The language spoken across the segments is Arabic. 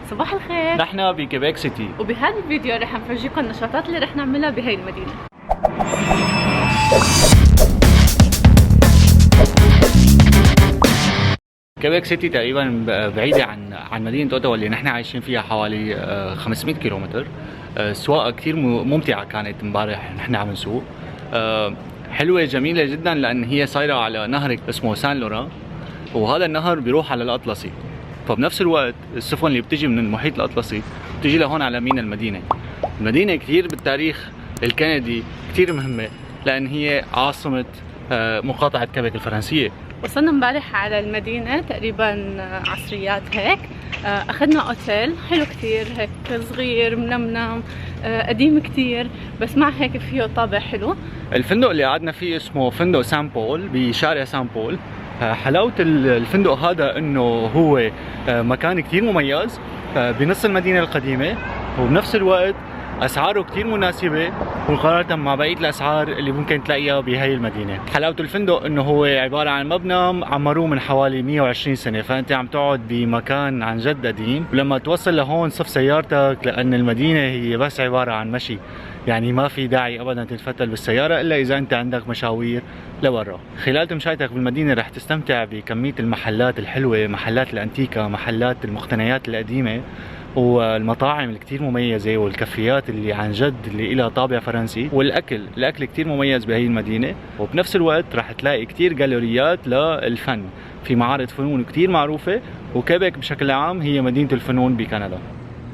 صباح الخير، نحن بكيبيك سيتي، وبهذا الفيديو رح نفرجيكم النشاطات اللي رح نعملها بهي المدينة. كيبيك سيتي تقريبا بعيدة عن مدينة اوتاوا اللي نحن عايشين فيها حوالي 500 كيلومتر. السواقة كثير ممتعة كانت امبارح نحن عم نسوق. حلوة جميلة جدا لأن هي صايرة على نهر اسمه سان لوران، وهذا النهر بيروح على الأطلسي. فبنفس الوقت السفن اللي بتجي من المحيط الأطلسي بتجي لهون على ميناء المدينة. المدينة كثير بالتاريخ الكندي كثير مهمة لأن هي عاصمة مقاطعة كيبيك الفرنسية. وصلنا امبارح على المدينة تقريبا عصريات هيك. اخذنا اوتيل حلو كثير، هيك صغير منمنم، قديم كثير، بس مع هيك فيه طابع حلو. الفندق اللي قعدنا فيه اسمه فندق سان بول بشارع سان بول. حلاوة الفندق هذا انه هو مكان كثير مميز بنص المدينة القديمة، وبنفس الوقت اسعاره كثير مناسبة مقارنة مع بقية الاسعار اللي ممكن تلاقيها بهي المدينة. حلاوة الفندق انه هو عبارة عن مبنى عمروه من حوالي 120 سنة، فانت عم تقعد بمكان عن جد قديم، ولما توصل لهون صف سيارتك لان المدينة هي بس عبارة عن مشي، يعني ما في داعي ابدا تتفتل بالسيارة الا اذا انت عندك مشاوير لبرا. خلال تمشيتك بالمدينة رح تستمتع بكمية المحلات الحلوة، محلات الانتيكا، محلات المقتنيات القديمة، والمطاعم الكتير مميزة، والكافيات اللي عن جد اللي إلها طابع فرنسي، والأكل كتير مميز بهي المدينة. وبنفس الوقت رح تلاقي كتير جاليريات للفن، في معارض فنون كتير معروفة، وكيبيك بشكل عام هي مدينة الفنون بكندا.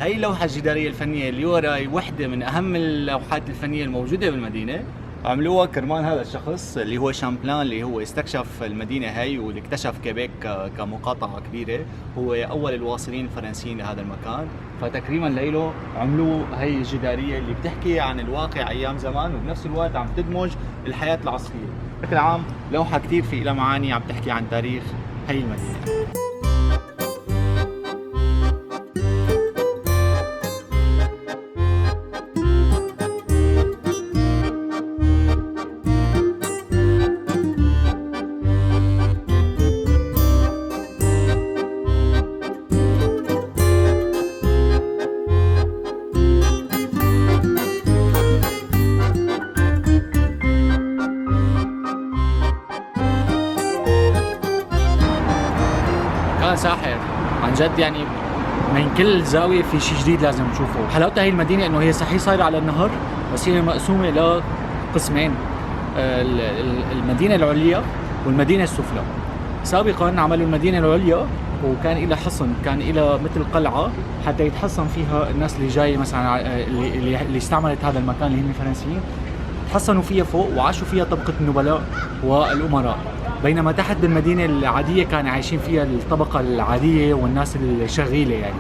هاي اللوحة الجدارية الفنية اللي وراي وحدة من أهم اللوحات الفنية الموجودة بالمدينة. عملوها كرمال هذا الشخص اللي هو شامبلان، اللي هو استكشف المدينة هاي واللي اكتشف كيبيك كمقاطعة كبيرة. هو أول الواصلين الفرنسيين لهذا المكان، فتكريما له عملوا هاي الجدارية اللي بتحكي عن الواقع أيام زمان، وبنفس الوقت عم تدمج الحياة العصرية. بشكل عام لوحة كتير في لها معاني عم تحكي عن تاريخ هاي المدينة. كان ساحر عن جد، يعني من كل زاوية في شيء جديد لازم نشوفه. حلاوتها هي المدينة انه هي صحيح صايرة على النهر، بس هي مقسومة لقسمين، المدينة العليا والمدينة السفلى. سابقا عملوا المدينة العليا وكان لها حصن، كان لها مثل قلعة حتى يتحصن فيها الناس اللي جاي، مثلا اللي استعملت هذا المكان اللي هم الفرنسيين، تحصنوا فيها فوق وعاشوا فيها طبقة النبلاء والأمراء. بينما تحت بالمدينة العادية كان عايشين فيها الطبقة العادية والناس الشغيلة يعني.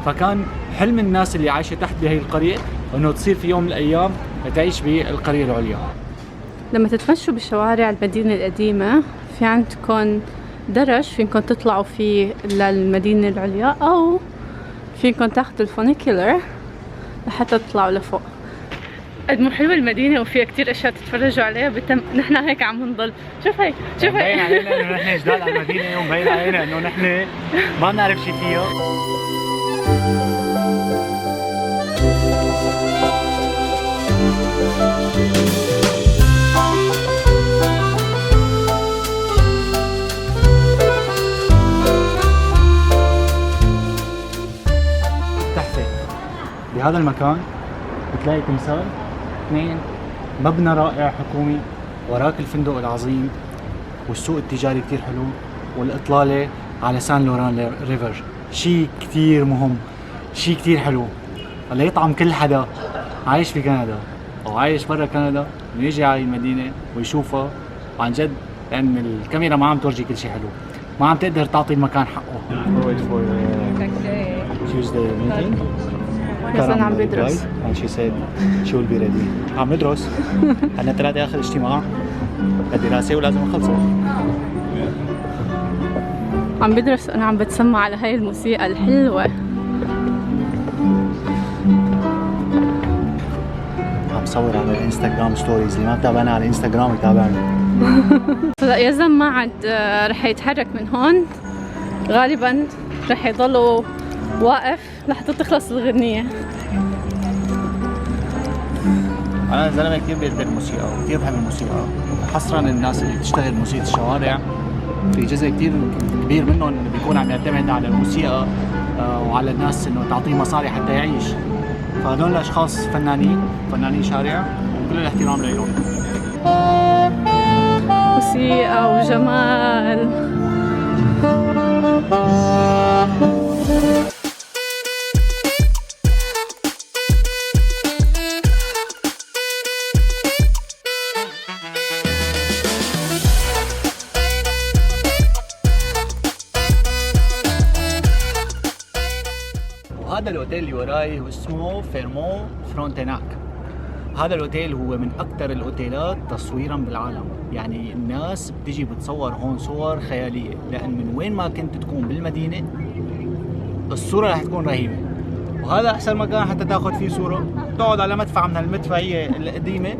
فكان حلم الناس اللي عايشة تحت بهي القرية انه تصير في يوم من الايام تعيش بالقرية العليا. لما تتمشوا بشوارع المدينة القديمة في عندكم درج فينكم تطلعوا فيه للمدينة العليا، او فينكم تاخذوا الفونيكولر لحتى تطلعوا لفوق. قد مو حلوة المدينة وفيها كتير اشياء تتفرجوا عليها. نحن هيك عم نضل. شوف هيك، شوف هيك. مبين علينا انه نحن جداد على المدينة، ومبين علينا انه نحن ما بنعرف شيء فيها. تحت بهذا المكان بتلاقي تمثال 2، مبنى رائع حكومي، وراك الفندق العظيم، والسوق التجاري كتير حلو، والإطلالة على سان لوران ريفر. شيء كتير مهم، شيء كتير حلو، اللي يطعم كل حدا عايش في كندا أو عايش برا كندا إنه يجي على المدينة ويشوفها عن جد، لأن الكاميرا ما عم تورجي كل شيء حلو، ما عم تقدر تعطي المكان حقه. بس أنا عم بدرس. and she said she will be ready. عم ندرس. عنا 3 آخر اجتماع الدراسة ولازم نخلصه. عم بدرس، أنا عم بتسمع على هاي الموسيقى الحلوة. عم صور على الانستغرام ستوريز، اللي ما بتابعنا على الانستغرام يتابعني. هلا يزن ما عاد رح يتحرك من هون، غالبا رح يضلوا واقف لحتى تخلص الغنية. أنا زلمة كثير بيحب الموسيقى وكثير بحب الموسيقى، حصرا الناس اللي بتشتغل موسيقى الشوارع في جزء كثير كبير منهم بيكون عم يعتمد على الموسيقى وعلى الناس انه تعطيه مصاري حتى يعيش. فهدول الاشخاص فنانين شارع وكل الاحترام لهم. موسيقى وجمال. هذا الاوتيل اللي وراي هو اسمه فيرمون فرونتيناك. هذا الاوتيل هو من اكثر الاوتيلات تصويرا بالعالم، يعني الناس بتيجي بتصور هون صور خياليه، لان من وين ما كنت تكون بالمدينه الصوره رح تكون رهيبه. وهذا احسن مكان حتى تاخذ فيه صوره، تقعد على مدفع من المدفعيه القديمه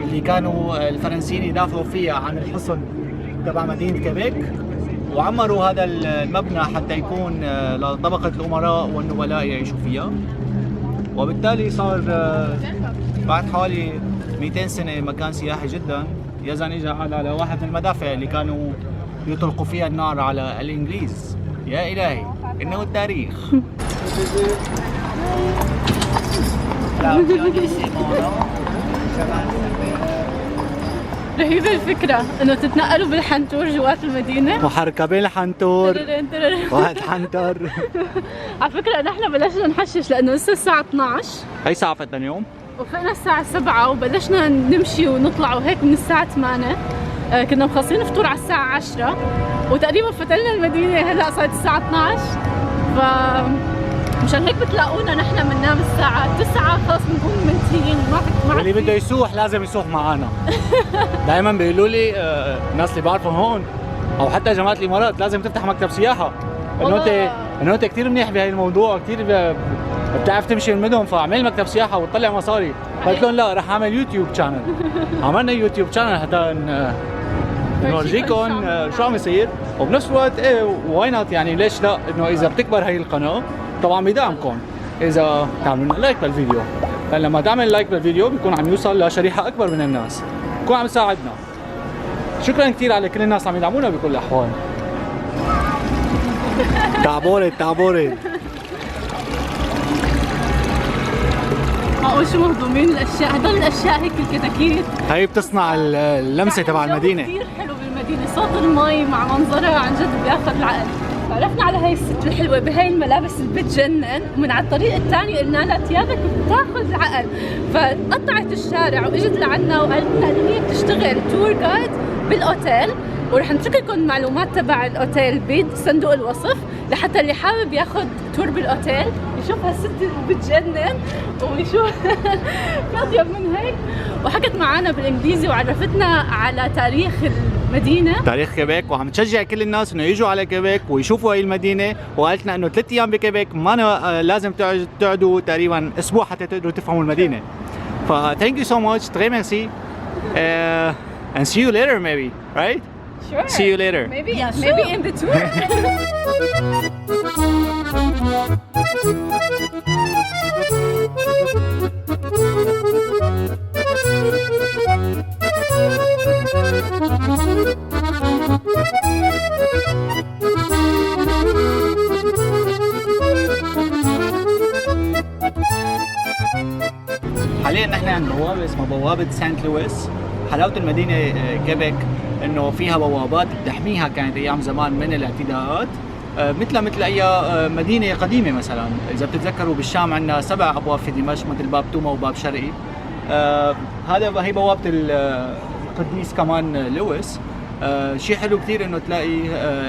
اللي كانوا الفرنسيين يدافعوا فيها عن الحصن تبع مدينه كيبيك، وعمروا هذا المبنى حتى يكون لطبقة الأمراء والنبلاء يعيشوا فيها. وبالتالي صار بعد حوالي 200 سنة مكان سياحي جدا. يزن اجى على واحد من المدافع اللي كانوا يطلقوا فيها النار على الإنجليز. يا إلهي إنه التاريخ. رهيبة الفكرة انه تتنقلوا بالحنطور جوات المدينة وحركة الحنطور واحد حنطر. على فكرة نحن بلشنا نحشش لانه لسه الساعة 12. هي ساعة فتنا اليوم؟ وفقنا الساعة 7 وبلشنا نمشي ونطلع وهيك من الساعة 8. كنا مخلصين فطور على الساعة 10 وتقريبا فتلنا المدينة هلا صارت الساعة 12. مشان هيك بتلاقونا نحن بننام الساعة 9 خلص بنكون منتهيين ما واللي بده يسوح لازم يسوح معنا. دائما بيقولوا لي الناس اللي بعرفهم هون او حتى جماعة الامارات لازم تفتح مكتب سياحة، انه انت كثير منيح بهي الموضوع، كثير بتعرف تمشي المدن، فاعمل مكتب سياحة وتطلع مصاري. قلت لهم لا رح اعمل يوتيوب شانل. عملنا يوتيوب شانل حتى نورجيكم شو عم يصير، وبنفس الوقت واي نوت يعني ليش لا انه اذا بتكبر هي القناة طبعا بدعمكم اذا تعملوا لايك بالفيديو، لان لما تعمل لايك بالفيديو بيكون عم يوصل لشريحه اكبر من الناس، بيكون عم يساعدنا. شكرا كثير على كل الناس عم يدعمونا بكل الاحوال. تعبورت شو مهضومين الاشياء، هدول الاشياء هيك الكتاكيت هي بتصنع اللمسه تبع المدينه. كثير حلو بالمدينه، صوت المي مع منظرها عن جد بياخذ العقل. عرفنا على هاي الست الحلوة بهاي الملابس اللي بتجنن، ومن على الطريق الثاني قلنا لها ثيابك بتاخذ العقل، فقطعت الشارع واجت لعنا وقالت لنا انه هي بتشتغل تور جايد بالاوتيل، ورح نترك لكم المعلومات تبع الاوتيل بصندوق الوصف لحتى اللي حابب ياخذ تور بالاوتيل يشوف هالست اللي بتجنن ويشوف في اطيب من هيك. وحكت معنا بالانجليزي وعرفتنا على تاريخ المدينه، تاريخ كيبيك، وعم تشجع كل الناس انه يجوا على كيبيك ويشوفوا هي المدينه. وقالت لنا انه 3 ايام بكيبيك ما لازم تقعدوا تقريبا اسبوع حتى تقدروا تفهموا المدينه. ف thank you so much, très merci, and see you later maybe, right? Sure. See you later. Maybe, yeah, maybe in the tour. حاليا نحن عند بوابه اسمها بوابه سانت لويس. حلاوه المدينه كيبيك انه فيها بوابات بتحميها كانت ايام زمان من الاعتداءات، مثل اي مدينه قديمه. مثلا اذا بتتذكروا بالشام عندنا 7 ابواب في دمشق مثل باب توما وباب شرقي. هي بوابه القديس كمان لويس. شيء حلو كثير انه تلاقي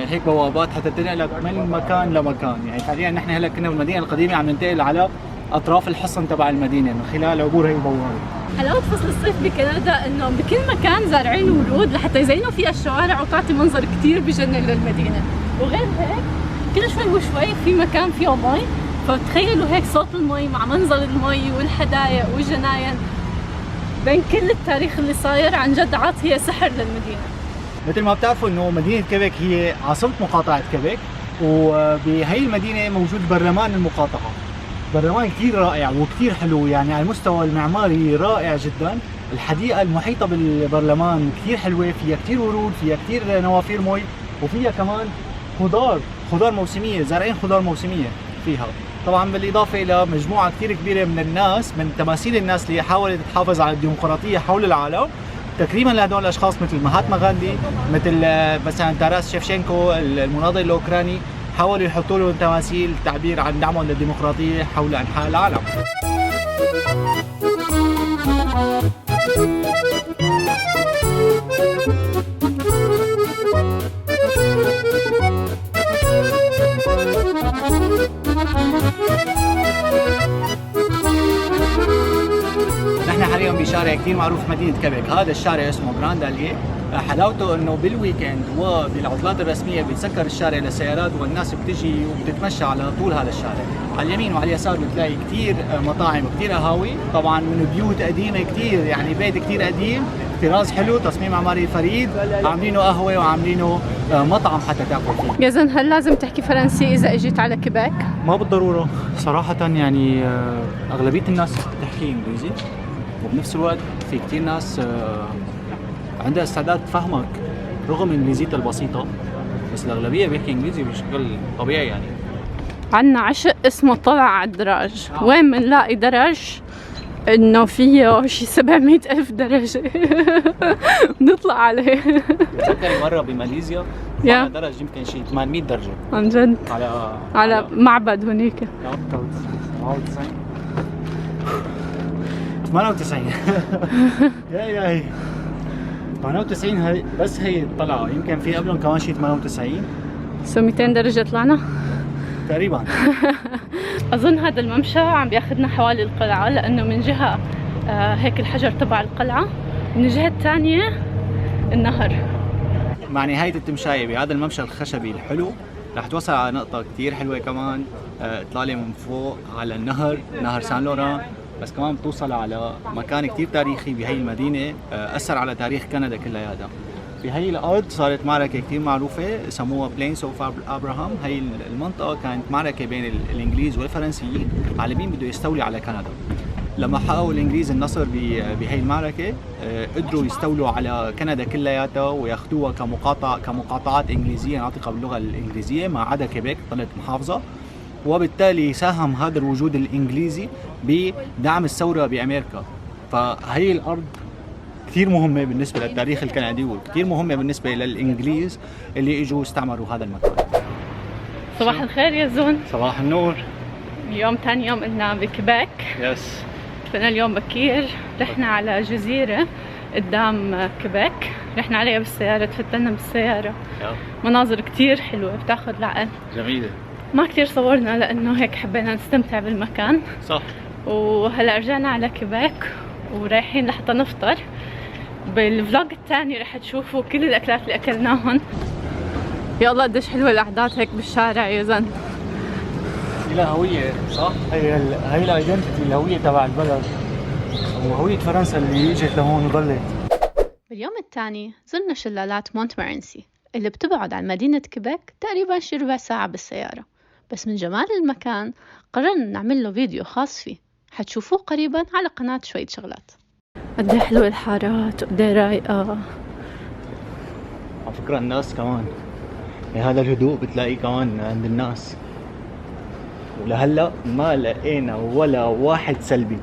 هيك بوابات حتى تنقلك من مكان لمكان. يعني حاليا نحن هلا كنا بالمدينه القديمه عم ننتقل على اطراف الحصن تبع المدينه من خلال عبور هي البوابه. حلاوة فصل الصيف بكندا انه بكل مكان زارعين ورود لحتى يزينوا فيها الشوارع وتعطي منظر كثير بجنن للمدينه. وغير هيك كل شوي وشوي في مكان فيه مي، فتخيلوا هيك صوت المي مع منظر المي والحدائق والجناين بين كل التاريخ اللي صاير، عن جد عاطية سحر للمدينه. مثل ما بتعرفوا انه مدينه كيبيك هي عاصمه مقاطعه كيبيك، وبهي المدينه موجود برلمان المقاطعه. برلمان كثير رائع وكثير حلو، يعني على المستوى المعماري رائع جدا. الحديقة المحيطة بالبرلمان كثير حلوة، فيها كثير ورود، فيها كثير نوافير مي، وفيها كمان خضار موسمية، زارعين خضار موسمية فيها. طبعا بالإضافة إلى مجموعة كثير كبيرة من الناس، من تماثيل الناس اللي حاولت تحافظ على الديمقراطية حول العالم تكريما لهدول الأشخاص، مثل مهاتما غاندي، مثل مثلا تاراس شيفشينكو المناضل الأوكراني، حاولوا يحطوا له تماثيل تعبير عن دعمهم للديمقراطية حول أنحاء العالم. نحن حاليا بشارع كثير معروف في مدينة كيبيك، هذا الشارع اسمه جراند أليه. حلاوته انه بالويكند وبالعطلات الرسميه بيتسكر الشارع للسيارات، والناس بتجي وبتتمشى على طول هذا الشارع. على اليمين وعلى اليسار بتلاقي كثير مطاعم وكثير قهاوي، طبعا من بيوت قديمه كثير، يعني بيت كثير قديم، طراز حلو، تصميم معماري فريد، عاملينه قهوه وعاملينه مطعم حتى تاكل فيه. يزن هل لازم تحكي فرنسي اذا اجيت على كيبيك؟ ما بالضروره صراحه، يعني اغلبيه الناس بتحكي انجليزي، وبنفس الوقت في كثير ناس عندها استعداد تفهمك رغم انجليزيتها البسيطة، بس الأغلبية بيحكي انجليزي بشكل طبيعي. يعني عنا عشق اسمه طلع على الدرج. وين بنلاقي درج انه فيه شي 700,000 درجة بنطلع عليه. بتذكري مرة بماليزيا على درج يمكن شي 800 درجة عن جد، على معبد هنيك 98 ياي 98 هي بس هي طلعوا، يمكن في قبلهم كمان شي 98 سو 200 درجة طلعنا تقريبا. أظن هذا الممشى عم بياخذنا حوالي القلعة، لأنه من جهة هيك الحجر تبع القلعة، من الجهة الثانية النهر. مع نهاية التمشاية بهذا الممشى الخشبي الحلو رح توصل على نقطة كتير حلوة كمان، اطلالة من فوق على النهر، نهر سان لوران، بس كمان بتوصل على مكان كتير تاريخي بهي المدينة، أثر على تاريخ كندا كلياتها. بهي الأرض صارت معركة كتير معروفة سموها بلينز اوف ابراهام. هي المنطقة كانت معركة بين الإنجليز والفرنسيين على مين بده يستولي على كندا. لما حققوا الإنجليز النصر بهي المعركة، قدروا يستولوا على كندا كلياتها وياخذوها كمقاطعات إنجليزية ناطقة باللغة الإنجليزية، ما عدا كيبيك طلعت محافظة. وبالتالي ساهم هذا الوجود الإنجليزي بدعم الثورة بأمريكا. فهي الأرض كثير مهمة بالنسبة للتاريخ الكندي، وكثير مهمة بالنسبة للإنجليز اللي اجوا استعمروا هذا المكان. صباح الخير يا زون. صباح النور. اليوم ثاني يوم إلنا بكيبيك. يس. رحنا اليوم بكير، رحنا على جزيرة قدام كيبيك، رحنا عليها بالسيارة، تفتنا بالسيارة. مناظر كثير حلوة بتاخذ العقل. جميلة. ما كثير صورنا لأنه هيك حبينا نستمتع بالمكان. صح. وهلا رجعنا على كيبيك ورايحين لحتى نفطر. بالفلوج الثاني رح تشوفوا كل الأكلات اللي أكلناهن. يا الله قديش حلوة القعدات هيك بالشارع يا زن. لها هوية، صح؟ هي الايدنتيتي، الهوية تبع البلد وهوية فرنسا اللي اجت لهون وضلت. باليوم الثاني زرنا شلالات مونتمورنسي اللي بتبعد عن مدينة كيبيك تقريبا شي ربع ساعة بالسيارة، بس من جمال المكان قررنا نعمل له فيديو خاص فيه، حتشوفوه قريبا على قناة شوية شغلات. قديه حلوة الحارات وقديه رايقة. على فكرة الناس كمان هذا الهدوء بتلاقيه كمان عند الناس، ولهلا ما لقينا ولا واحد سلبي.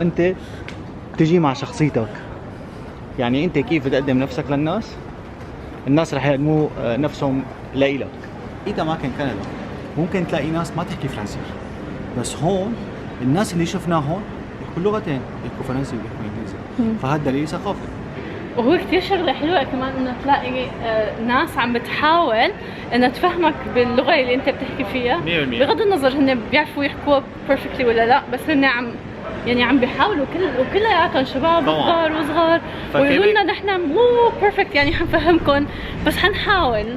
انت تجي مع شخصيتك، يعني انت كيف تقدم نفسك للناس، الناس رح يقدموا نفسهم لإلك. اذا ما كان كندا ممكن تلاقي ناس ما تحكي فرنسي، بس هون الناس اللي شفناهم بيحكوا لغتين، بيحكوا فرنسي وبيحكوا انجليزي، فهذا دليل ثقافي. وهو كتير شغلة حلوة كمان انه تلاقي ناس عم بتحاول انها تفهمك باللغة اللي انت بتحكي فيها، 100%. بغض النظر هن بيعرفوا يحكوها بيرفكتلي ولا لا، بس هن عم بيحاولوا وكلياتهم شباب كبار وصغار، ويقولوا لنا نحن مو بيرفكت يعني حنفهمكم بس حنحاول.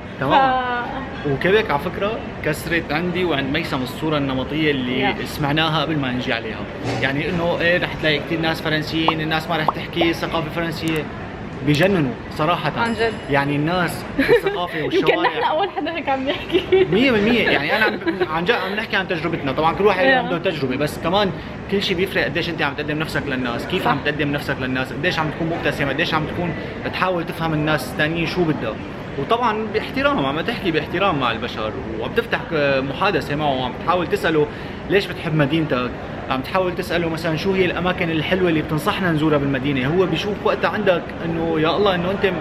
وكيبيك على فكرة كسرت عندي وعند ميسم الصورة النمطية اللي سمعناها قبل ما نجي عليها، يعني انه ايه رح تلاقي كثير ناس فرنسيين، الناس ما رح تحكي الثقافة الفرنسية. بيجننوا صراحة. عن جد. يعني الناس والثقافة والشوارع. يمكن نحن أول حدا هيك عم يحكي. 100% يعني أنا عن جد عم نحكي عن تجربتنا، طبعا كل واحد عنده تجربة، بس كمان كل شيء بيفرق قديش أنت عم تقدم نفسك للناس، كيف عم تقدم نفسك للناس، قديش عم تكون مبتسم، قديش عم تكون تحاول تفهم الناس الثانيين شو بدها، وطبعا باحترام، عم تحكي باحترام مع البشر، وعم تفتح محادثة معه، وعم تحاول تسأله ليش بتحب مدينتك، عم تحاول تسأله مثلا شو هي الأماكن الحلوة اللي بتنصحنا نزورها بالمدينة. هو بيشوف وقتها عندك إنه يا الله إنه أنت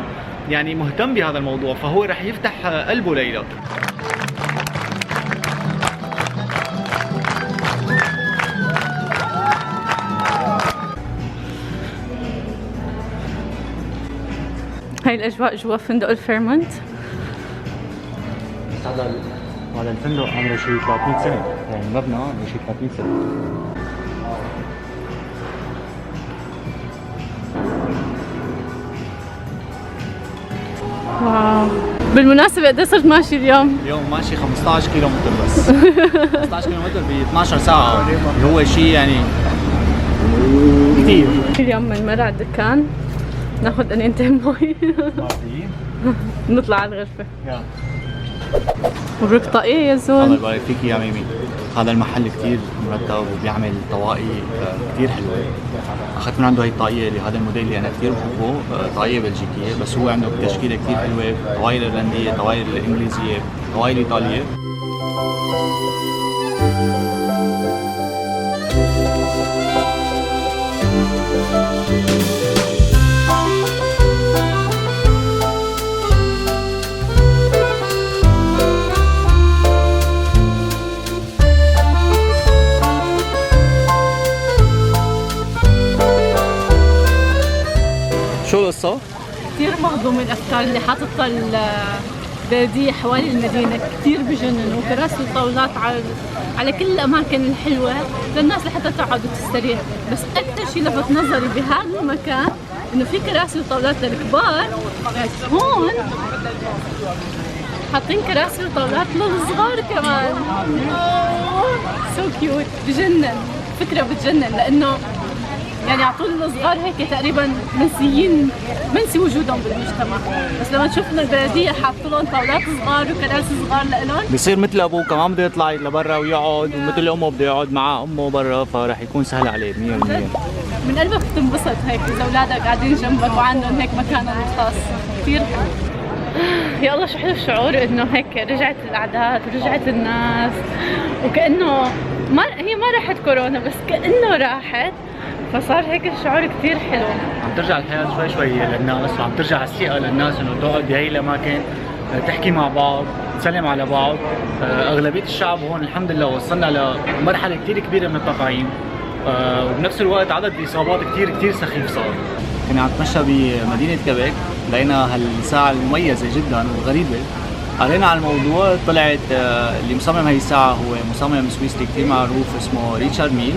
يعني مهتم بهذا الموضوع، فهو رح يفتح قلبه لإلك. هاي الأجواء جوا فندق الفيرمونت. هذا الفندق عمره شيء 300 سنة، يعني المبنى عمره شيء 300 سنة. واو، بالمناسبة قد صرت ماشي اليوم؟ اليوم ماشي 15 كيلو متر بس. 15 كيلو متر ب 12 ساعة، اللي هو شيء يعني كثير. اليوم بنمر على الدكان ناخذ انينتين مي نطلع على الغرفة. مبروك طاقية يا زول. الله يبارك فيك يا ميمي. هذا المحل كثير مرتب وبيعمل طواقي كثير حلوة. اخذت من عنده هي الطاقية اللي هذا الموديل اللي انا كثير بحبه، طاقية بلجيكية، بس هو عنده تشكيلة كثير حلوة، طواقي الإيرلندية، طواقي الإنجليزية، طواقي الإيطالية. شو القصة؟ كثير مهضوم من الأفكار اللي حاططها البلدية حوالي المدينة، كثير بجننوا، كراسي وطاولات على كل الأماكن الحلوة للناس لحتى تقعد وتستريح. بس أكثر شيء لفت نظري بهذا المكان إنه في كراسي وطاولات للكبار، بس هون حاطين كراسي وطاولات للصغار كمان. سو كيوت، بجنن، فكرة بتجنن، لأنه يعني على طول الصغار هيك تقريبا منسي وجودهم بالمجتمع، بس لما تشوفنا البلديه حاطين لهم طاولات صغار وكراسي صغار لهم، بصير مثل ابوه كمان بده يطلع لبرا ويقعد، ومثل امه بده يقعد مع امه برا، فرح يكون سهل عليه 100%. من قلبك بتنبسط هيك اذا اولادك قاعدين جنبك وعندهم هيك مكانهم الخاص، كثير حلو. يا الله شو حلو الشعور انه هيك رجعت الاعداد ورجعت الناس، وكانه هي ما راحت كورونا بس كانه راحت، فصار هيك الشعور كثير حلو. عم ترجع الحياة شوي شوي للناس، وعم ترجع الثقة للناس انه تقعد بهي الاماكن تحكي مع بعض، تسلم على بعض. اغلبية الشعب هون الحمد لله وصلنا لمرحلة كثير كبيرة من التطعيم، وبنفس الوقت عدد الاصابات كثير سخيف صار. كنا عم نتمشى بمدينة كيبيك، لقينا هالساعة المميزة جدا وغريبة، قرينا على الموضوع، طلعت اللي مصمم هي الساعة هو مصمم سويسري كثير معروف اسمه ريتشارد ميل،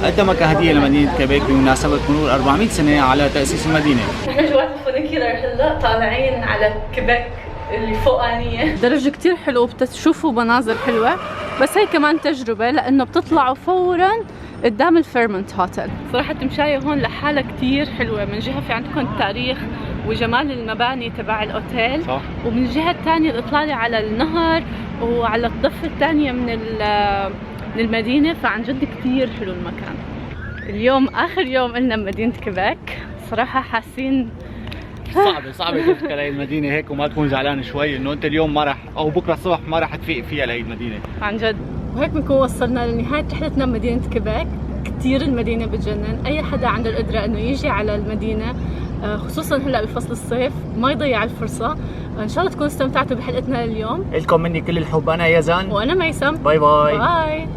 قدمها كهدية لمدينة كيبيك بمناسبة مرور 400 سنة على تأسيس المدينة. احنا جوات الفونيكيولر هلا طالعين على كيبيك اللي فوقانية، درج كتير حلو وبتشوفوا مناظر حلوة، بس هي كمان تجربة لأنه بتطلعوا فورا قدام الفيرمونت هوتيل. صراحة المشاية هون لحالها كتير حلوة، من جهة في عندكم التاريخ وجمال المباني تبع الأوتيل، صح. ومن الجهة الثانية الإطلالة على النهر وعلى الضفة الثانية من المدينة، فعن جد كثير حلو المكان. اليوم آخر يوم لنا بمدينة كيبيك، صراحة حاسين صعبة تفكر هي المدينة هيك وما تكون زعلان شوي انه انت اليوم ما راح او بكره الصبح ما راح تفيق فيها لهي المدينة. عن جد، وهيك بنكون وصلنا لنهاية رحلتنا بمدينة كيبيك. كثير المدينة بتجنن، أي حدا عنده القدرة إنه يجي على المدينة خصوصا هلا بفصل الصيف ما يضيع الفرصة. إن شاء الله تكونوا استمتعتوا بحلقتنا اليوم. لكم مني كل الحب، أنا يزن وأنا ميسم. باي باي. باي.